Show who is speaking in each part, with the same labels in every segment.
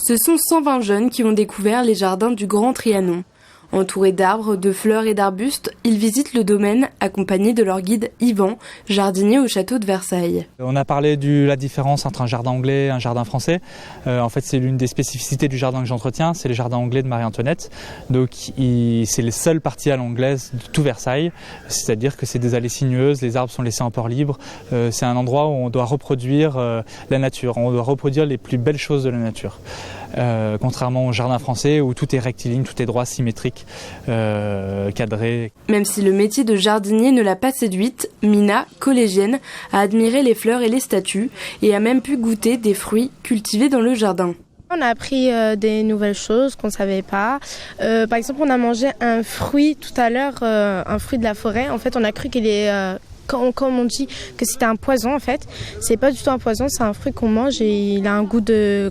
Speaker 1: Ce sont 120 jeunes qui ont découvert les jardins du Grand Trianon. Entourés d'arbres, de fleurs et d'arbustes, ils visitent le domaine accompagnés de leur guide Yvan, jardinier au château de Versailles.
Speaker 2: On a parlé de la différence entre un jardin anglais et un jardin français. En fait, c'est l'une des spécificités du jardin que j'entretiens, c'est les jardins anglais de Marie-Antoinette. Donc, c'est les seules parties à l'anglaise de tout Versailles, c'est-à-dire que c'est des allées sinueuses, les arbres sont laissés en port libre. C'est un endroit où on doit reproduire la nature, on doit reproduire les plus belles choses de la nature. Contrairement au jardin français où tout est rectiligne, tout est droit, symétrique, cadré.
Speaker 1: Même si le métier de jardinier ne l'a pas séduite, Mina, collégienne, a admiré les fleurs et les statues et a même pu goûter des fruits cultivés dans le jardin.
Speaker 3: On a appris des nouvelles choses qu'on ne savait pas. Par exemple, on a mangé un fruit tout à l'heure, un fruit de la forêt. En fait, on a cru qu'il est... Comme on dit que c'était un poison en fait, c'est pas du tout un poison, c'est un fruit qu'on mange et il a un goût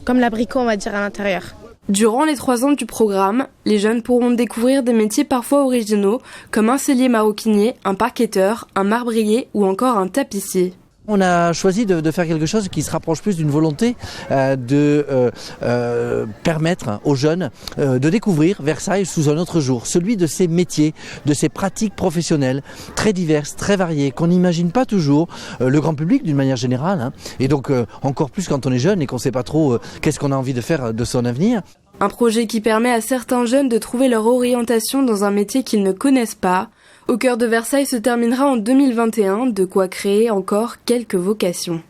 Speaker 3: comme l'abricot on va dire à l'intérieur.
Speaker 1: Durant les 3 ans du programme, les jeunes pourront découvrir des métiers parfois originaux comme un sellier maroquinier, un parquetteur, un marbrier ou encore un tapissier.
Speaker 4: On a choisi de faire quelque chose qui se rapproche plus d'une volonté de permettre aux jeunes de découvrir Versailles sous un autre jour, celui de ces métiers, de ces pratiques professionnelles très diverses, très variées, qu'on n'imagine pas toujours, le grand public d'une manière générale, et donc encore plus quand on est jeune et qu'on ne sait pas trop qu'est-ce qu'on a envie de faire de son avenir.
Speaker 1: Un projet qui permet à certains jeunes de trouver leur orientation dans un métier qu'ils ne connaissent pas. Au cœur de Versailles se terminera en 2021, de quoi créer encore quelques vocations.